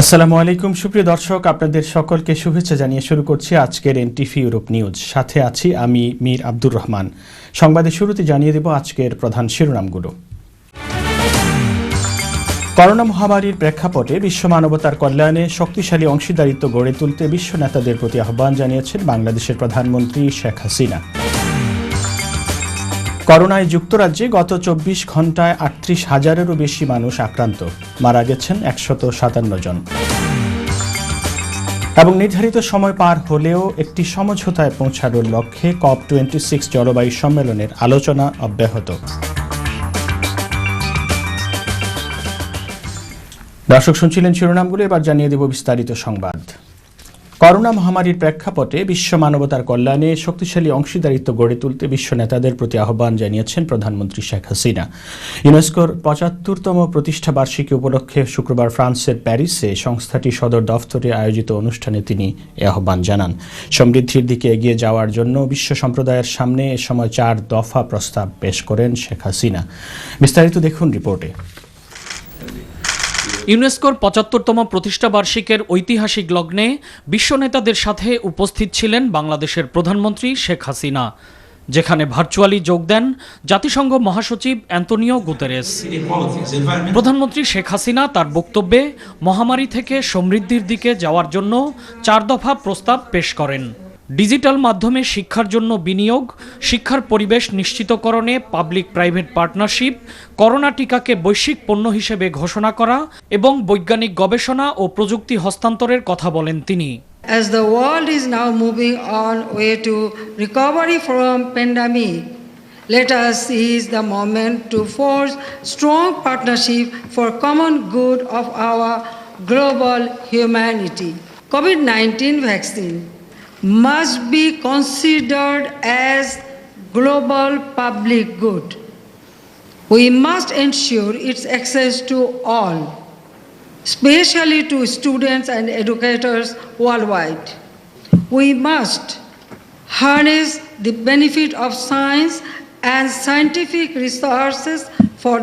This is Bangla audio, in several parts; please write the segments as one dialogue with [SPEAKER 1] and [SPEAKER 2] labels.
[SPEAKER 1] আসসালামু আলাইকুম সুপ্রিয় দর্শক, আপনাদের সকলকে শুভেচ্ছা জানিয়ে শুরু করছি আজকের এনটিভি ইউরোপ নিউজ। সাথে আছি আমি মীর আব্দুর রহমান। সংবাদের শুরুতে জানিয়ে দেব আজকের প্রধান শিরোনামগুলো। করোনা মহামারীর প্রেক্ষাপটে বিশ্ব মানবতার কল্যাণে শক্তিশালী অংশীদারিত্ব গড়ে তুলতে বিশ্ব নেতাদের প্রতি আহ্বান জানিয়েছেন বাংলাদেশের প্রধানমন্ত্রী শেখ হাসিনা। করোনায় যুক্তরাজ্যে গত ২৪ ঘণ্টায় ৩৮,০০০-এরও বেশি মানুষ আক্রান্ত, মারা গেছেন ১৫৭ জন। এবং নির্ধারিত সময় পার হলেও একটি সমঝোতায় পৌঁছানোর লক্ষ্যে COP26 জলবায়ু সম্মেলনের আলোচনা অব্যাহত। দর্শক শুনছিলেন শিরোনামগুলো, এবার জানিয়ে দেব বিস্তারিত সংবাদ। করোনা মহামারীর প্রেক্ষাপটে বিশ্ব মানবতার কল্যাণে শক্তিশালী অংশীদারিত্ব গড়ে তুলতে বিশ্ব নেতাদের প্রতি আহ্বান জানিয়েছেন প্রধানমন্ত্রী শেখ হাসিনা। ইউনেস্কোর ৭৫তম প্রতিষ্ঠা বার্ষিকী উপলক্ষে শুক্রবার ফ্রান্সের প্যারিসে সংস্থাটির সদর দফতরে আয়োজিত অনুষ্ঠানে তিনি এ আহ্বান জানান। সমৃদ্ধির দিকে এগিয়ে যাওয়ার জন্য বিশ্ব সম্প্রদায়ের সামনে এ সময় ৪ দফা প্রস্তাব পেশ করেন শেখ হাসিনা। বিস্তারিত দেখুন রিপোর্টে।
[SPEAKER 2] ইউনেস্কোর ৭৫তম প্রতিষ্ঠা বার্ষিকীর ঐতিহাসিক লগ্নে বিশ্ব নেতাদের সাথে উপস্থিত ছিলেন বাংলাদেশের প্রধানমন্ত্রী শেখ হাসিনা, যেখানে ভার্চুয়ালি যোগ দেন জাতিসংঘ মহাসচিব অ্যান্তোনিও গুতেরেস। প্রধানমন্ত্রী শেখ হাসিনা তার বক্তব্যে মহামারী থেকে সমৃদ্ধির দিকে যাওয়ার জন্য ৪ দফা প্রস্তাব পেশ করেন। ডিজিটাল মাধ্যমে শিক্ষার জন্য বিনিয়োগ, শিক্ষার পরিবেশ নিশ্চিতকরণে পাবলিক প্রাইভেট পার্টনারশিপ, করোনা টিকাকে বৈশ্বিক পণ্য হিসেবে ঘোষণা করা এবং বৈজ্ঞানিক গবেষণা ও প্রযুক্তি হস্তান্তরের কথা বলেন তিনি।
[SPEAKER 3] As the world is now moving on way to recovery from pandemic, let us seize the moment to forge strong partnership for common good of our global humanity. COVID-19 vaccine must be considered as global public good. We must ensure its access to all, especially to students and educators worldwide. We must harness the benefit of science and scientific resources for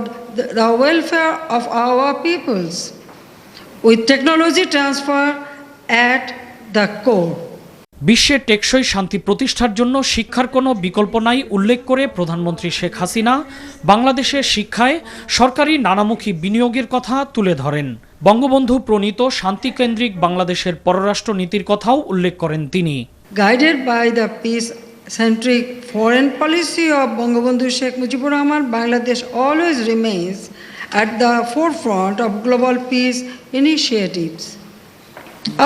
[SPEAKER 3] the welfare of our peoples, with technology transfer at the core.
[SPEAKER 2] বিশ্বের টেকসই শান্তি প্রতিষ্ঠার জন্য শিক্ষার কোনো বিকল্প নাই উল্লেখ করে প্রধানমন্ত্রী শেখ হাসিনা বাংলাদেশের শিক্ষায় সরকারি নানামুখী বিনিয়োগের কথা তুলে ধরেন। বঙ্গবন্ধু প্রণীত শান্তিকেন্দ্রিক বাংলাদেশের পররাষ্ট্র নীতির কথাও উল্লেখ করেন তিনি।
[SPEAKER 3] Guided by the peace-centric foreign policy of Bangabandhu Sheikh Mujibur Rahman, Bangladesh always remains at the forefront of global peace initiatives.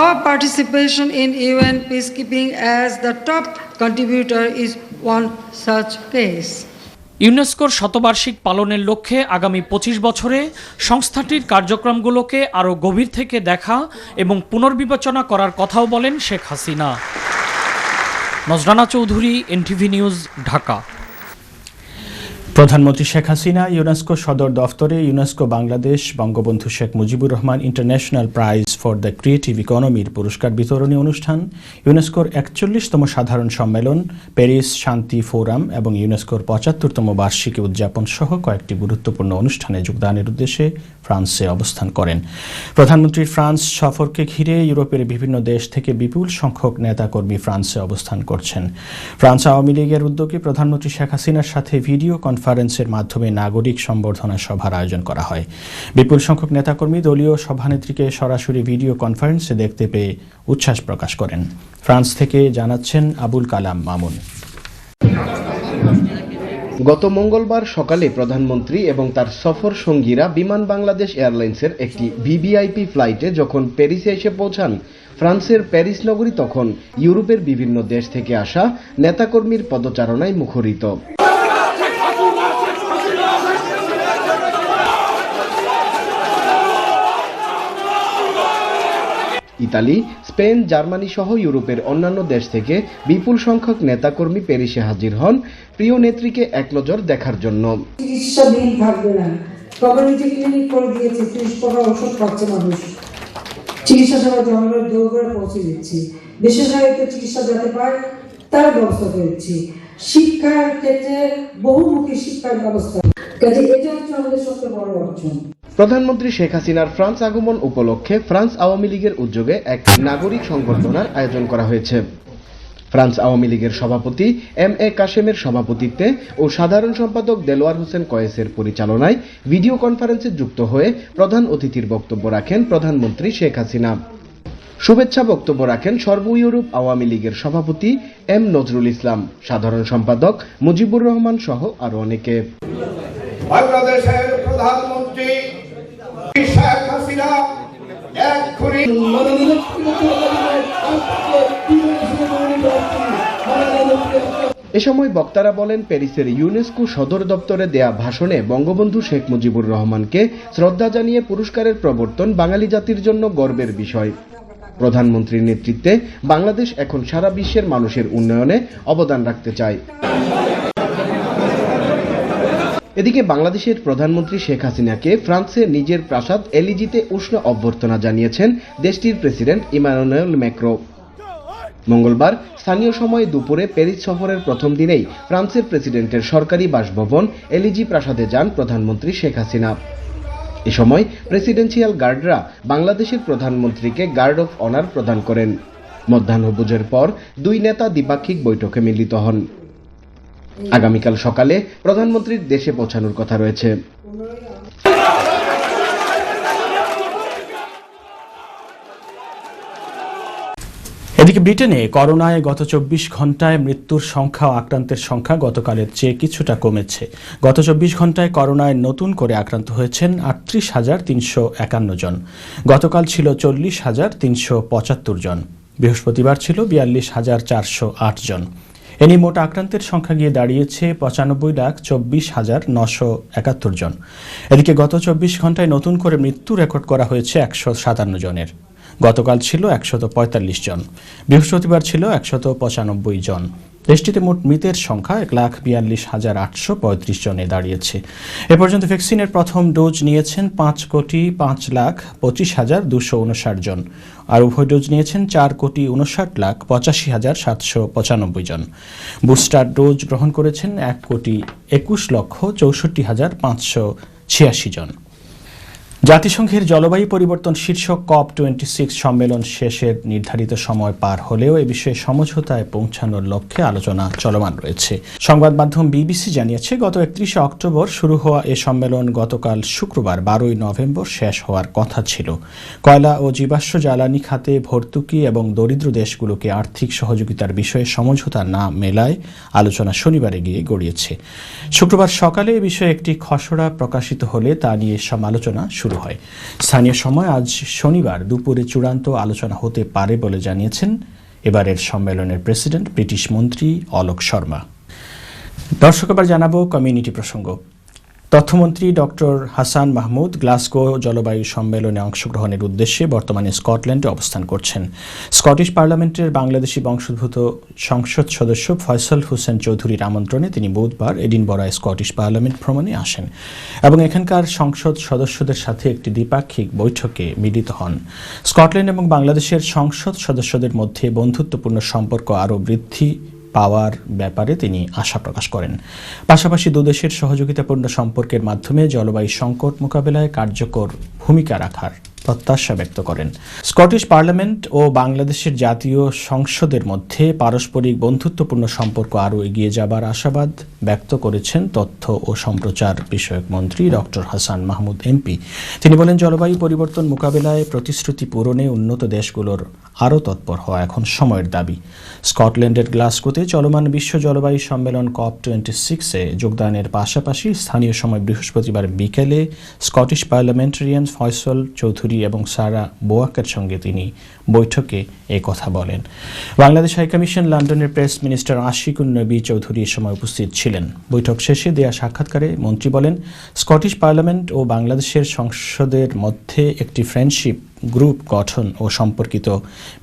[SPEAKER 3] Our participation in UN peacekeeping as the top contributor is one such case.
[SPEAKER 2] ইউনেস্কোর শতবার্ষিক পালনের লক্ষ্যে আগামী ২৫ বছরে সংস্থাটির কার্যক্রমগুলোকে আরও গভীর থেকে দেখা এবং পুনর্বিবেচনা করার কথাও বলেন শেখ হাসিনা। Nazrana Chowdhury, NTV news, Dhaka.
[SPEAKER 1] প্রধানমন্ত্রী শেখ হাসিনা ইউনেস্কো সদর দফতরে UNESCO Bangladesh Bangabandhu Sheikh Mujibur Rahman international prize for the creative ইকোনমির পুরস্কার বিতরণী অনুষ্ঠান, ইউনেস্কোর ৪১তম সাধারণ সম্মেলন, প্যারিস শান্তি ফোরাম এবং ইউনেস্কোর ৭৫তম বার্ষিকী উদযাপন সহ কয়েকটি গুরুত্বপূর্ণ অনুষ্ঠানে যোগদানের উদ্দেশ্যে ফ্রান্সে অবস্থান করেন। প্রধানমন্ত্রীর ফ্রান্স সফরকে ঘিরে ইউরোপের বিভিন্ন দেশ থেকে বিপুল সংখ্যক নেতাকর্মী ফ্রান্সে অবস্থান করছেন। ফ্রান্স আওয়ামী লীগের উদ্যোগে প্রধানমন্ত্রী শেখ হাসিনার সাথে ভিডিও কনফারেন্সের মাধ্যমে নাগরিক সম্বর্ধনা সভার আয়োজন করা হয়। বিপুল সংখ্যক নেতাকর্মী দলীয় সভানেত্রীকে সরাসরি ভিডিও কনফারেন্সে দেখতে পেয়ে উচ্ছ্বাস প্রকাশ করেন। ফ্রান্স থেকে জানাচ্ছেন আবুল কালাম মামুন।
[SPEAKER 4] গত মঙ্গলবার সকালে প্রধানমন্ত্রী এবং তার সফর সঙ্গীরা বিমান বাংলাদেশ এয়ারলাইন্সের একটি ভিভিআইপি ফ্লাইটে যখন প্যারিসে এসে পৌঁছান, ফ্রান্সের প্যারিস নগরী তখন ইউরোপের বিভিন্ন দেশ থেকে আসা নেতাকর্মীর পদচারণায় মুখরিত। ইতালি, স্পেন, জার্মানি সহ ইউরোপের অন্যান্য দেশ থেকে বিপুল সংখ্যক নেতাকর্মী প্যারিসে হাজির হন প্রিয় নেত্রীকে এক নজর দেখার জন্য।
[SPEAKER 5] চিকিৎসা বিল থাকবে না, কমিউনিটি ক্লিনিক করে দিয়েছে, ৩০ টাকা ওষুধ পাচ্ছে মানুষ, চিকিৎসা সেবা জনগণের দৌড়ে পৌঁছে দিচ্ছি, বিশেষায়িত চিকিৎসা যাতে পায় তার ব্যবস্থা করেছি, শিক্ষার ক্ষেত্রে বহুমুখী শিক্ষার ব্যবস্থা, কাজে এটা হচ্ছে আমাদের সবচেয়ে বড় অর্জন।
[SPEAKER 4] প্রধানমন্ত্রী শেখ হাসিনার ফ্রান্স আগমন উপলক্ষে ফ্রান্স আওয়ামী লীগের উদ্যোগে এক নাগরিক সংবর্ধনার আয়োজন করা হয়েছে। ফ্রান্স আওয়ামী লীগের সভাপতি এম.এ. কাশেমের সভাপতিত্বে ও সাধারণ সম্পাদক দেলোয়ার হোসেন কয়েসের পরিচালনায় ভিডিও কনফারেন্সে যুক্ত হয়ে প্রধান অতিথির বক্তব্য রাখেন প্রধানমন্ত্রী শেখ হাসিনা। শুভেচ্ছা বক্তব্য রাখেন সর্ব ইউরোপ আওয়ামী লীগের সভাপতি এম নজরুল ইসলাম, সাধারণ সম্পাদক মুজিবুর রহমান সহ আরো অনেকে।
[SPEAKER 6] বাংলাদেশের প্রধানমন্ত্রী শেখ হাসিনা
[SPEAKER 4] এ সময় বক্তারা বলেন, প্যারিসের ইউনেস্কো সদর দপ্তরে দেয়া ভাষণে বঙ্গবন্ধু শেখ মুজিবুর রহমানকে শ্রদ্ধা জানিয়ে পুরস্কারের প্রবর্তন বাঙালি জাতির জন্য গর্বের বিষয়। প্রধানমন্ত্রীর নেতৃত্বে বাংলাদেশ এখন সারা বিশ্বের মানুষের উন্নয়নে অবদান রাখতে চায়। এদিকে বাংলাদেশের প্রধানমন্ত্রী শেখ হাসিনাকে ফ্রান্সে নিজের প্রাসাদ এলিজিতে উষ্ণ অভ্যর্থনা জানিয়েছেন দেশটির প্রেসিডেন্ট ইমানুয়েল ম্যাক্রো। মঙ্গলবার স্থানীয় সময় দুপুরে প্যারিস সফরের প্রথম দিনেই ফ্রান্সের প্রেসিডেন্টের সরকারি বাসভবন এলিজি প্রাসাদে যান প্রধানমন্ত্রী শেখ হাসিনা। এ সময় প্রেসিডেন্সিয়াল গার্ডরা বাংলাদেশের প্রধানমন্ত্রীকে গার্ড অফ অনার প্রদান করেন। মধ্যাহ্নভোজের পর দুই নেতা দ্বিপাক্ষিক বৈঠকে মিলিত হন। আগামীকাল সকালে প্রধানমন্ত্রীর দেশে পৌঁছানোর কথা রয়েছে।
[SPEAKER 1] এদিকে ব্রিটেনে করোনায় গত 24 ঘন্টায় মৃত্যুর সংখ্যা ও আক্রান্তের সংখ্যা গতকালের চেয়ে কিছুটা কমেছে। গত 24 ঘন্টায় করোনায় নতুন করে আক্রান্ত হয়েছেন 38,351 জন। গতকাল ছিল 40,375 জন। বৃহস্পতিবার ছিল 42,408 জন। এ নিয়ে মোট আক্রান্তের সংখ্যা গিয়ে দাঁড়িয়েছে 95,24,971 জন। এদিকে গত 24 ঘন্টায় নতুন করে মৃত্যু রেকর্ড করা হয়েছে 157 জনের। গতকাল ছিল 145 জন। বৃহস্পতিবার ছিল 195 জন। দেশটিতে মোট মৃতের সংখ্যা 1,42,835 জনে দাঁড়িয়েছে। এ পর্যন্ত ভ্যাকসিনের প্রথম ডোজ নিয়েছেন 5,05,25,259 জন, আর উভয় ডোজ নিয়েছেন 4,59,85,795 জন। বুস্টার ডোজ গ্রহণ করেছেন 1,21,64,586 জন। জাতিসংঘের জলবায়ু পরিবর্তন শীর্ষক COP26 সম্মেলন শেষের নির্ধারিত সময় পার হলেও এ বিষয়ে সমঝোতায় পৌঁছানোর লক্ষ্যে আলোচনা চলমান রয়েছে। সংবাদ মাধ্যম বিবিসি জানিয়েছে, গত 31 অক্টোবর শুরু হওয়া এ সম্মেলন গতকাল শুক্রবার 12 নভেম্বর শেষ হওয়ার কথা ছিল। কয়লা ও জীবাশ্ম জ্বালানি খাতে ভর্তুকি এবং দরিদ্র দেশগুলোকে আর্থিক সহযোগিতার বিষয়ে সমঝোতা না মেলায় আলোচনা শনিবারে গিয়ে গড়িয়েছে। শুক্রবার সকালে এ বিষয়ে একটি খসড়া প্রকাশিত হলে তা নিয়ে সমালোচনা শুরু হয়। স্থানীয় সময় আজ শনিবার দুপুরে চূড়ান্ত আলোচনা হতে পারে বলে জানিয়েছেন এবারের সম্মেলনের প্রেসিডেন্ট ব্রিটিশ মন্ত্রী অলোক শর্মা। দর্শক, আবার জানাবো কমিউনিটি প্রসঙ্গ। তথ্যমন্ত্রী ডক্টর হাসান মাহমুদ গ্লাসগো জলবায়ু সম্মেলনে অংশগ্রহণের উদ্দেশ্যে বর্তমানে স্কটল্যান্ডে অবস্থান করছেন। স্কটিশ পার্লামেন্টের বাংলাদেশি বংশোদ্ভূত সংসদ সদস্য ফয়সাল হোসেন চৌধুরীর আমন্ত্রণে তিনি বুধবার এডিনবরায় স্কটিশ পার্লামেন্ট ভ্রমণে আসেন এবং এখানকার সংসদ সদস্যদের সাথে একটি দ্বিপাক্ষিক বৈঠকে মিলিত হন। স্কটল্যান্ড এবং বাংলাদেশের সংসদ সদস্যদের মধ্যে বন্ধুত্বপূর্ণ সম্পর্ক আরও বৃদ্ধি পাওয়ার ব্যাপারে তিনি আশা প্রকাশ করেন। পাশাপাশি দুদেশের সহযোগিতাপূর্ণ সম্পর্কের মাধ্যমে জলবায়ু সংকট মোকাবেলায় কার্যকর ভূমিকা রাখার প্রত্যাশা ব্যক্ত করেন। স্কটিশ পার্লামেন্ট ও বাংলাদেশের জাতীয় সংসদের মধ্যে পারস্পরিক বন্ধুত্বপূর্ণ সম্পর্ক আরও এগিয়ে যাবার আশাবাদ ব্যক্ত করেছেন তথ্য ও সম্প্রচার বিষয়ক মন্ত্রী ডক্টর হাসান মাহমুদ এমপি। তিনি বলেন, জলবায়ু পরিবর্তন মোকাবেলায় প্রতিশ্রুতি পূরণে উন্নত দেশগুলোর আরও তৎপর হওয়া এখন সময়ের দাবি। স্কটল্যান্ডের গ্লাসগোতে চলমান বিশ্ব জলবায়ু সম্মেলন COP26-এ যোগদানের পাশাপাশি স্থানীয় সময় বৃহস্পতিবার বিকেলে স্কটিশ পার্লামেন্টারিয়ান ফয়সাল চৌধুরী এবং সারা বোয়াকের সঙ্গে তিনি বৈঠকে এ কথা বলেন। বাংলাদেশ হাইকমিশন লন্ডনের প্রেস মিনিস্টার আশিকুন নবী চৌধুরী এ সময় উপস্থিত ছিলেন। বৈঠক শেষে দেয়া সাক্ষাৎকারে মন্ত্রী বলেন, স্কটিশ পার্লামেন্ট ও বাংলাদেশের সংসদের মধ্যে একটি ফ্রেন্ডশিপ গ্রুপ গঠন ও সম্পর্কিত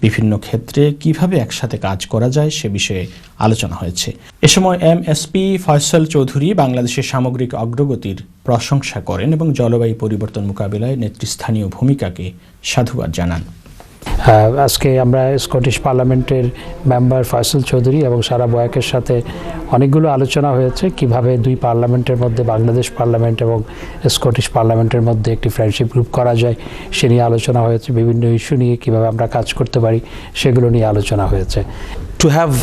[SPEAKER 1] বিভিন্ন ক্ষেত্রে কিভাবে একসাথে কাজ করা যায় সে বিষয়ে আলোচনা হয়েছে। এ সময় এমএসপি ফয়সাল চৌধুরী বাংলাদেশের সামগ্রিক অগ্রগতির প্রশংসা করেন এবং জলবায়ু পরিবর্তন মোকাবিলায় নেতৃস্থানীয় ভূমিকাকে সাধুবাদ জানান।
[SPEAKER 7] আজকে আমরা স্কটিশ পার্লামেন্টের মেম্বার ফয়সাল চৌধুরী এবং সারা বয়াকের সাথে অনেকগুলো আলোচনা হয়েছে কিভাবে দুই পার্লামেন্টের মধ্যে বাংলাদেশ পার্লামেন্ট এবং স্কটিশ পার্লামেন্টের মধ্যে একটি ফ্রেন্ডশিপ গ্রুপ করা যায় সে নিয়ে আলোচনা হয়েছে। বিভিন্ন ইস্যু নিয়ে কিভাবে আমরা কাজ করতে পারি সেগুলো নিয়ে আলোচনা হয়েছে।
[SPEAKER 8] To have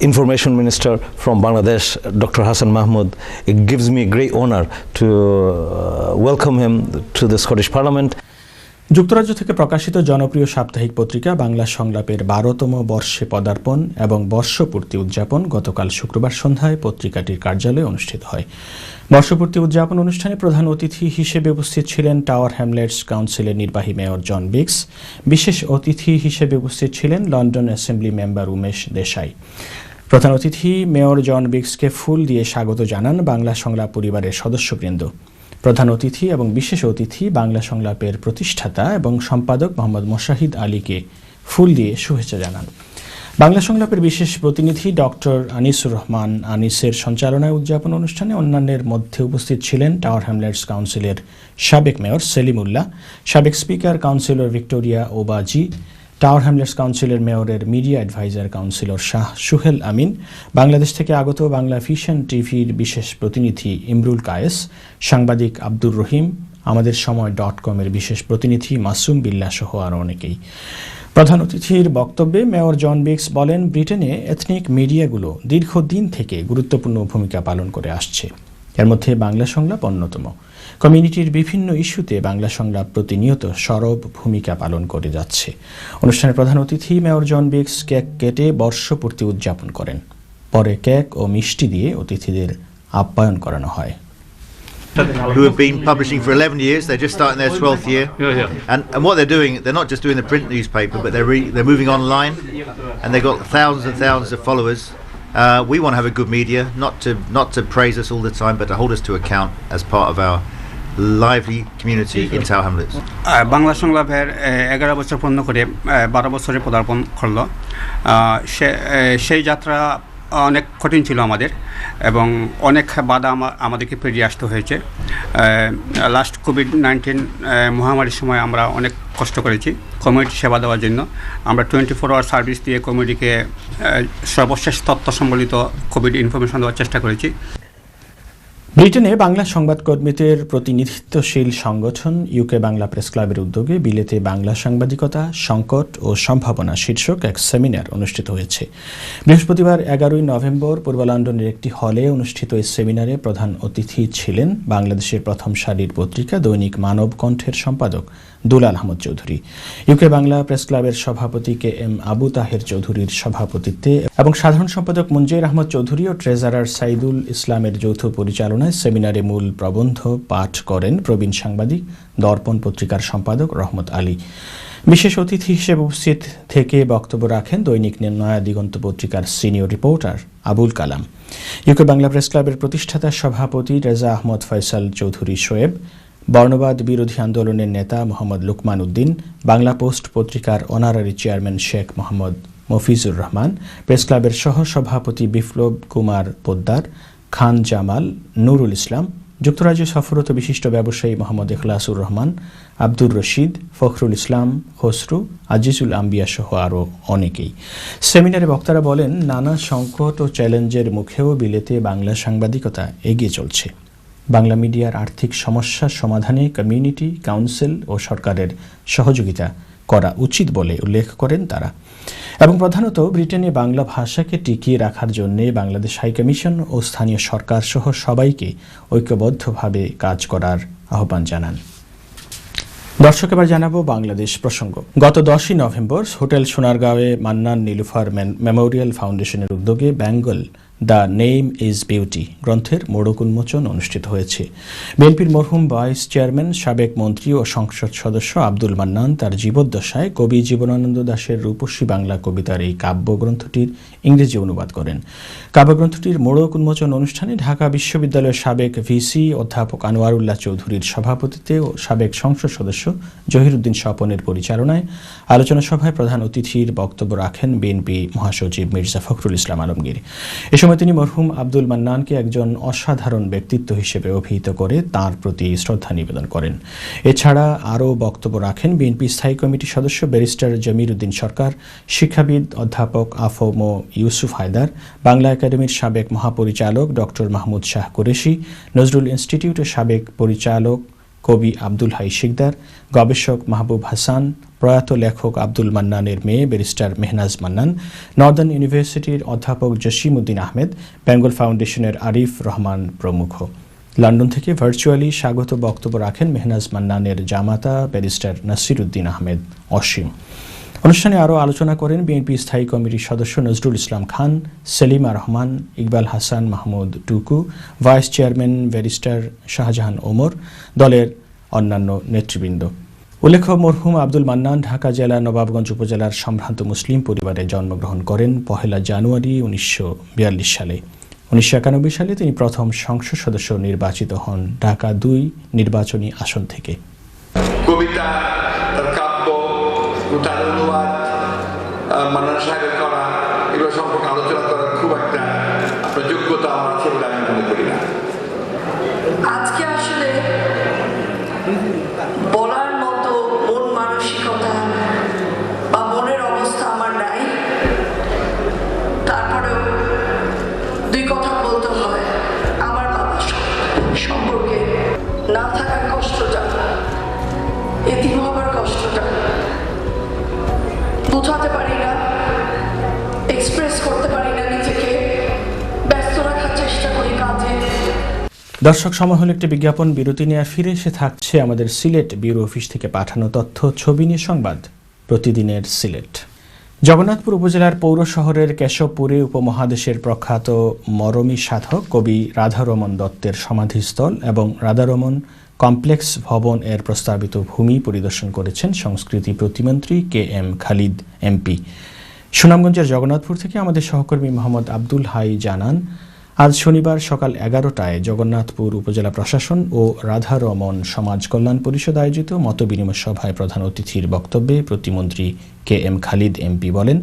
[SPEAKER 8] Information Minister from Bangladesh, Dr. Hassan Mahmood, it gives me a great honor to welcome him to the Scottish Parliament.
[SPEAKER 1] যুক্তরাজ্য থেকে প্রকাশিত জনপ্রিয় সাপ্তাহিক পত্রিকা বাংলা সংলাপের 12তম বর্ষে পদার্পণ এবং বর্ষপূর্তি উদযাপন গতকাল শুক্রবার সন্ধ্যায় পত্রিকাটির কার্যালয়ে অনুষ্ঠিত হয়। বর্ষপূর্তি উদযাপন অনুষ্ঠানে প্রধান অতিথি হিসেবে উপস্থিত ছিলেন টাওয়ার হ্যামলেটস কাউন্সিলের নির্বাহী মেয়র জন বিক্স। বিশেষ অতিথি হিসেবে উপস্থিত ছিলেন London assembly member Umesh Desai. প্রধান অতিথি মেয়র জন বিক্সকে ফুল দিয়ে স্বাগত জানান বাংলা সংলাপ পরিবারের সদস্যবৃন্দ। প্রধান অতিথি এবং বিশেষ অতিথি বাংলা সংলাপের প্রতিষ্ঠাতা এবং সম্পাদক মোহাম্মদ মোশাহিদ আলীকে ফুল দিয়ে শুভেচ্ছা জানান। বাংলা সংলাপের বিশেষ প্রতিনিধি ডক্টর আনিসুর রহমান আনিসের সঞ্চালনায় উদযাপন অনুষ্ঠানে অন্যান্যের মধ্যে উপস্থিত ছিলেন টাওয়ার হ্যামলেটস কাউন্সিলের সাবেক মেয়র সেলিম উল্লাহ, সাবেক speaker councillor Victoria Obaji, Tower Hamlets কাউন্সিলের মেয়রের media adviser councillor Shah Suhel Amin, Bangladesh থেকে আগত বাংলা ভিশন টিভির বিশেষ প্রতিনিধি ইমরুল কায়েস, সাংবাদিক আব্দুর রহিম, আমাদের সময় .com-এর বিশেষ প্রতিনিধি মাসুম বিল্লাহ সহ আরও অনেকেই। প্রধান অতিথির বক্তব্যে মেয়র জন বিক্স বলেন, ব্রিটেনে এথনিক মিডিয়াগুলো দীর্ঘদিন থেকে গুরুত্বপূর্ণ ভূমিকা পালন করে আসছে। এর মধ্যে বাংলা সংলাপ অন্যতম। কমিউনিটির বিভিন্ন ইস্যুতে বাংলা সংলাপ প্রতিনিয়ত সরব ভূমিকা পালন করে যাচ্ছে। অনুষ্ঠানে প্রধান অতিথি মেয়র জন বিক্স কেক কেটে বর্ষপূর্তি উদযাপন করেন। পরে কেক ও মিষ্টি দিয়ে অতিথিদের আপ্যায়ন করানো হয়।
[SPEAKER 9] Who have been publishing for 11 years. They're just starting their 12th year. And what they're doing, they're not just doing the print newspaper, but they're moving online, and they've got thousands and thousands of followers. We want to have a good media, not to praise us all the time, but to hold us to account as part of our lively community in Tower Hamlets.
[SPEAKER 10] Bangla সংলাপের 11 বছর পূর্ণ করে 12 বছরে পদার্পণ করলো। সেই যাত্রা অনেক কঠিন ছিল আমাদের এবং অনেক বাধা আমাদেরকে পেরিয়ে আসতে হয়েছে। লাস্ট কোভিড-19 মহামারীর সময় আমরা অনেক কষ্ট করেছি কমিউনিটি সেবা দেওয়ার জন্য। আমরা 24 আওয়ার সার্ভিস দিয়ে কমিউনিটিকে সর্বশেষ তথ্য সম্বলিত কোভিড ইনফরমেশন দেওয়ার চেষ্টা করেছি।
[SPEAKER 1] ব্রিটেনে বাংলা সংবাদকর্মীদের প্রতিনিধিত্বশীল সংগঠন ইউকে বাংলা প্রেস ক্লাবের উদ্যোগে বিলেতে বাংলা সাংবাদিকতা, সংকট ও সম্ভাবনা শীর্ষক এক সেমিনার অনুষ্ঠিত হয়েছে। বৃহস্পতিবার 11 নভেম্বর পূর্ব লন্ডনের একটি হলে অনুষ্ঠিত এই সেমিনারে প্রধান অতিথি ছিলেন বাংলাদেশের প্রথম সারির পত্রিকা দৈনিক মানব কণ্ঠের সম্পাদক দুলাল আহমদ চৌধুরী। ইউকে বাংলা প্রেস ক্লাবের সভাপতি KM আবু তাহের চৌধুরীর সভাপতিত্বে এবং সাধারণ সম্পাদক মুনজির আহমদ চৌধুরী ও ট্রেজারার সাইদুল ইসলামের যৌথ পরিচালনায় সেমিনারে মূল প্রবন্ধ পাঠ করেন প্রবীণ সাংবাদিক, দর্পণ পত্রিকার সম্পাদক রহমত আলী। বিশেষ অতিথি হিসেবে উপস্থিত থেকে বক্তব্য রাখেন দৈনিক নয়া দিগন্ত পত্রিকার senior reporter Abul Kalam. UK Bangla press ক্লাবের প্রতিষ্ঠাতা সভাপতি রেজা আহমদ ফয়সাল চৌধুরী শোয়েব, বর্ণবাদ বিরোধী আন্দোলনের নেতা মোহাম্মদ লুকমান উদ্দিন, বাংলা পোস্ট পত্রিকার honorary chairman Sheikh Mohammad Mafizur Rahman, press ক্লাবের সহ সভাপতি বিপ্লব কুমার পোদ্দার, খান জামাল, নুরুল ইসলাম, যুক্তরাজ্য সফররত বিশিষ্ট ব্যবসায়ী মোহাম্মদ ইখলাসুর রহমান, আব্দুর রশিদ, ফখরুল ইসলাম, খসরু, আজিজুল আম্বিয়া সহ আরও অনেকেই। সেমিনারে বক্তারা বলেন, নানা সংকট ও চ্যালেঞ্জের মুখেও বিলেতে বাংলা সাংবাদিকতা এগিয়ে চলছে। বাংলা মিডিয়ার আর্থিক সমস্যার সমাধানে কমিউনিটি, কাউন্সিল ও সরকারের সহযোগিতা করা উচিত বলে উল্লেখ করেন তারা। এবং প্রধানত ব্রিটেনে বাংলা ভাষাকে টিকিয়ে রাখার জন্য বাংলাদেশ হাইকমিশন ও স্থানীয় সরকার সহ সবাইকে ঐক্যবদ্ধভাবে কাজ করার আহ্বান জানান। দর্শক, এবার জানাবো বাংলাদেশ প্রসঙ্গ। গত 10 নভেম্বর হোটেল সোনারগাঁওয়ে মান্নান নীলুফার মেমোরিয়াল ফাউন্ডেশনের উদ্যোগে Bengal the name is beauty গ্রন্থের মোড়ক উন্মোচন অনুষ্ঠিত হয়েছে। বিএনপির মরহুম ভাইস চেয়ারম্যান, সাবেক মন্ত্রী ও সংসদ সদস্য আব্দুল মান্নান তার জীবদ্দশায় কবি জীবনানন্দ দাশের রূপসী বাংলা কবিতার এই কাব্যগ্রন্থটির ইংরেজি অনুবাদ করেন। কাব্যগ্রন্থটির মোড়ক উন্মোচন অনুষ্ঠানে ঢাকা বিশ্ববিদ্যালয়ের সাবেক ভিসি অধ্যাপক আনোয়ারুল্লাহ চৌধুরীর সভাপতিত্বে ও সাবেক সংসদ সদস্য জহিরুদ্দিন স্বপনের পরিচালনায় আলোচনা সভায় প্রধান অতিথির বক্তব্য রাখেন বিএনপি মহাসচিব মির্জা ফখরুল ইসলাম আলমগীর। সময় তিনি মরহুম আব্দুল মান্নানকে একজন অসাধারণ ব্যক্তিত্ব হিসেবে অভিহিত করে তাঁর প্রতি শ্রদ্ধা নিবেদন করেন। এছাড়া আরও বক্তব্য রাখেন বিএনপি স্থায়ী কমিটির সদস্য ব্যারিস্টার জমির উদ্দিন সরকার, শিক্ষাবিদ অধ্যাপক আফম ইউসুফ হায়দার, বাংলা একাডেমির সাবেক মহাপরিচালক ডক্টর মাহমুদ শাহ কুরেশি, নজরুল ইনস্টিটিউটের সাবেক পরিচালক কবি আব্দুল হাই শিকদার, গবেষক মাহবুব হাসান, প্রয়াত লেখক আব্দুল মান্নানের মেয়ে ব্যারিস্টার মেহনাজ মান্নান, নর্দার্ন ইউনিভার্সিটির অধ্যাপক জসিম উদ্দিন আহমেদ, বেঙ্গল ফাউন্ডেশনের আরিফ রহমান প্রমুখ। লন্ডন থেকে ভার্চুয়ালি স্বাগত বক্তব্য রাখেন মেহনাজ মান্নানের জামাতা ব্যারিস্টার নাসির উদ্দিন আহমেদ অসীম। অনুষ্ঠানে আরও আলোচনা করেন বিএনপি স্থায়ী কমিটির সদস্য নজরুল ইসলাম খান, সেলিমা রহমান, ইকবাল হাসান মাহমুদ টুকু, vice chairman barrister Shahjahan Omar, দলের অন্যান্য নেতৃবৃন্দ। উল্লেখ্য, মরহুম আব্দুল মান্নান ঢাকা জেলার নবাবগঞ্জ উপজেলার সম্ভ্রান্ত মুসলিম পরিবারে জন্মগ্রহণ করেন 1 জানুয়ারি 1942 সালে। 1991 সালে তিনি প্রথম সংসদ সদস্য নির্বাচিত হন ঢাকা 2 নির্বাচনী আসন থেকে।
[SPEAKER 11] কবিতা, তার কাব্য, তার অনুবাদ, মান্নান সাহেবের করা, এগুলো সম্পর্কে আলোচনা করার খুব একটা যোগ্যতা আমার আছে বলে আমি মনে করি না।
[SPEAKER 12] আজকে আসলে বলার মতো মন মানসিকতা বা মনের অবস্থা আমার নাই, তারপরেও দুই কথা বলতে হয়। আমার বাবা সম্পর্কে না থাকার কষ্টটা, এতিম হবার কষ্টটা বোঝাতে পারি না, এক্সপ্রেস করতে পারি না, নিজেকে ব্যস্ত রাখার চেষ্টা করি কাজে।
[SPEAKER 1] দর্শক, সময় হলো একটি বিজ্ঞাপন বিরতি নিয়ে ফিরে এসে থাকছে আমাদের সিলেট ব্যুরো অফিস থেকে পাঠানো তথ্য ছবি নিয়ে সংবাদ প্রতিদিনের সিলেট। জগন্নাথপুর উপজেলার পৌর শহরের কেশবপুরে উপমহাদেশের প্রখ্যাত মরমী সাধক কবি রাধারমণ দত্তের সমাধিস্থল এবং রাধারমণ কমপ্লেক্স ভবন এর প্রস্তাবিত ভূমি পরিদর্শন করেছেন সংস্কৃতি প্রতিমন্ত্রী KM খালিদ MP। সুনামগঞ্জের জগন্নাথপুর থেকে আমাদের সহকর্মী মোহাম্মদ আব্দুল হাই জানান, আজ শনিবার সকাল 11টায় জগন্নাথপুর উপজেলা প্রশাসন ও রাধারমণ সমাজ কল্যাণ পরিষদ আয়োজিত মতবিনিময় সভায় প্রধান অতিথির বক্তব্যে প্রতিমন্ত্রী KM খালিদ MP বলেন,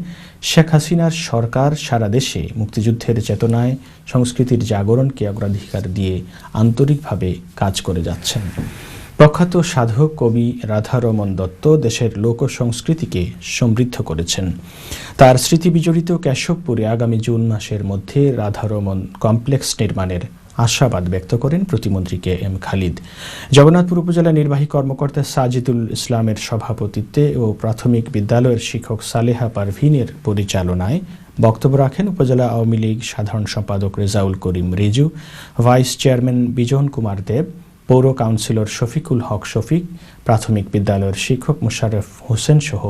[SPEAKER 1] শেখ হাসিনার সরকার সারা দেশে মুক্তিযুদ্ধের চেতনায় সংস্কৃতির জাগরণকে অগ্রাধিকার দিয়ে আন্তরিকভাবে কাজ করে যাচ্ছেন। প্রখ্যাত সাধক কবি রাধারমণ দত্ত দেশের লোক সংস্কৃতিকে সমৃদ্ধ করেছেন। তার স্মৃতি বিজড়িত কেশবপুরে আগামী জুন মাসের মধ্যে রাধারমণ কমপ্লেক্স নির্মাণের আশাবাদ ব্যক্ত করেন প্রতিমন্ত্রী KM খালিদ। জগন্নাথপুর উপজেলা নির্বাহী কর্মকর্তা সাজিদুল ইসলামের সভাপতিত্বে ও প্রাথমিক বিদ্যালয়ের শিক্ষক সালেহা পারভিনের পরিচালনায় বক্তব্য রাখেন উপজেলা আওয়ামী লীগ সাধারণ সম্পাদক রেজাউল করিম রিজু, ভাইস চেয়ারম্যান বিজন কুমার দেব, পৌর কাউন্সিলর শফিকুল হক শফিক, প্রাথমিক বিদ্যালয়ের শিক্ষক মোশাররফ হোসেন সহ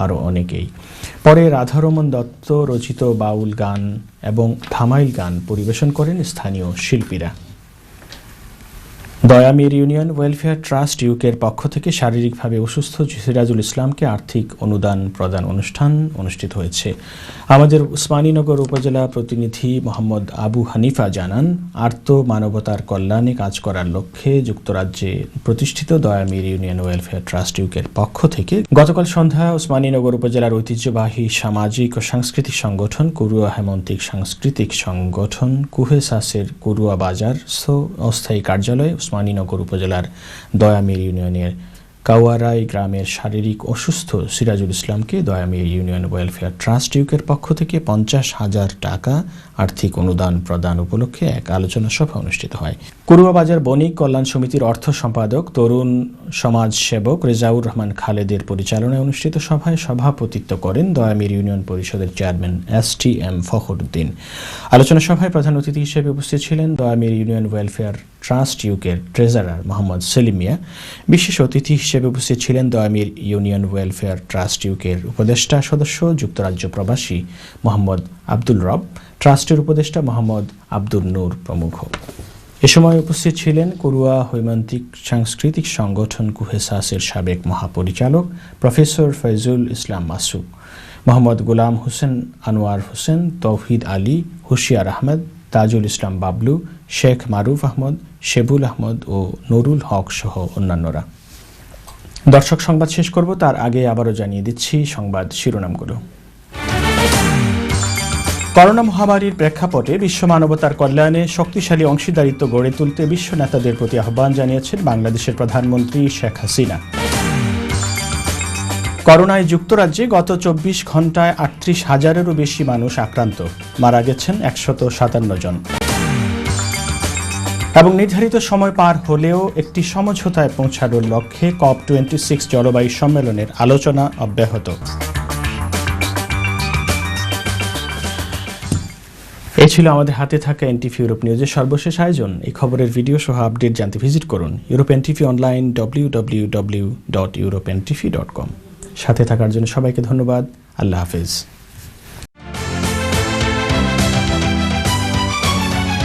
[SPEAKER 1] আরও অনেকেই। পরে রাধারমণ দত্ত রচিত বাউল গান এবং ধামাইল গান পরিবেশন করেন স্থানীয় শিল্পীরা। দয়ামির ইউনিয়ন ওয়েলফেয়ার ট্রাস্ট ইউকের পক্ষ থেকে শারীরিকভাবে অসুস্থ সিরাজুল ইসলামকে আর্থিক অনুদান প্রদান অনুষ্ঠান অনুষ্ঠিত হয়েছে। আমাদের উসমানীনগর উপজেলা প্রতিনিধি মোহাম্মদ আবু হানিফা জানান, আর্ত মানবতার কল্যাণে কাজ করার লক্ষ্যে যুক্তরাজ্যে প্রতিষ্ঠিত দয়ামির ইউনিয়ন ওয়েলফেয়ার ট্রাস্ট ইউকের পক্ষ থেকে গতকাল সন্ধ্যায় উসমানীনগর উপজেলার ঐতিহ্যবাহী সামাজিক ও সাংস্কৃতিক সংগঠন কুরুয়া হেমন্তিক সাংস্কৃতিক সংগঠন কুহেসাসের কুরুয়া বাজার অস্থায়ী কার্যালয়ে উসমানীনগর উপজেলার দয়ামির ইউনিয়নের কাওয়ারাই গ্রামের শারীরিক অসুস্থ সিরাজুল ইসলামকে দয়ামির ইউনিয়ন ওয়েলফেয়ার ট্রাস্ট ইউকের পক্ষ থেকে 50,000 টাকা আর্থিক অনুদান প্রদান উপলক্ষে এক আলোচনা সভা অনুষ্ঠিত হয়। কুরুয়া বাজার বণিক কল্যাণ সমিতির অর্থ সম্পাদক তরুণ সমাজ সেবক রেজাউর রহমান খালেদের পরিচালনায় অনুষ্ঠিত সভায় সভাপতিত্ব করেন দয়ামির ইউনিয়ন পরিষদের চেয়ারম্যান STM ফখরুদ্দিন। আলোচনা সভায় প্রধান অতিথি হিসেবে উপস্থিত ছিলেন দয়ামির ইউনিয়ন ওয়েলফেয়ার ট্রাস্ট ইউকের ট্রেজারার মোহাম্মদ সেলিম মিয়া। বিশেষ অতিথি হিসেবে উপস্থিত ছিলেন দয়ামির ইউনিয়ন ওয়েলফেয়ার ট্রাস্ট ইউকের উপদেষ্টা সদস্য যুক্তরাজ্য প্রবাসী মোহাম্মদ আব্দুল রব, ট্রাস্টের উপদেষ্টা মোহাম্মদ আব্দুল নূর প্রমুখ। এ সময় উপস্থিত ছিলেন কুরুয়া হৈমান্তিক সাংস্কৃতিক সংগঠন কুহেসাসের সাবেক মহাপরিচালক প্রফেসর ফয়জুল ইসলাম মাসুদ, মোহাম্মদ গোলাম হোসেন আনোয়ার হোসেন, তৌহিদ আলী, হুশিয়ার আহমেদ, তাজুল ইসলাম বাবলু, শেখ মারুফ আহমদ, শেবুল আহমদ ও নুরুল হক সহ অন্যান্যরা। দর্শক, সংবাদ শেষ করব তার আগে আবারও জানিয়ে দিচ্ছি সংবাদ শিরোনামগুলো। করোনা মহামারীর প্রেক্ষাপটে বিশ্ব মানবতার কল্যাণে শক্তিশালী অংশীদারিত্ব গড়ে তুলতে বিশ্ব নেতাদের প্রতি আহ্বান জানিয়েছেন বাংলাদেশের প্রধানমন্ত্রী শেখ হাসিনা। করোনায় যুক্তরাজ্যে গত 24 ঘন্টায় 38,000-এরও বেশি মানুষ আক্রান্ত, মারা গেছেন 157 জন। এবং নির্ধারিত সময় পার হলেও একটি সমঝোতায় পৌঁছানোর লক্ষ্যে COP26 জলবায়ু সম্মেলনের আলোচনা অব্যাহত। এই ছিল আমাদের হাতে থাকা এনটিভি ইউরোপ নিউজের সর্বশেষ আয়োজন। এই খবরের ভিডিও সহ আপডেট জানতে ভিজিট করুন ইউরোপ এনটিভি অনলাইন www.europentv.com। সাথে থাকার জন্য সবাইকে ধন্যবাদ। আল্লাহ হাফেজ।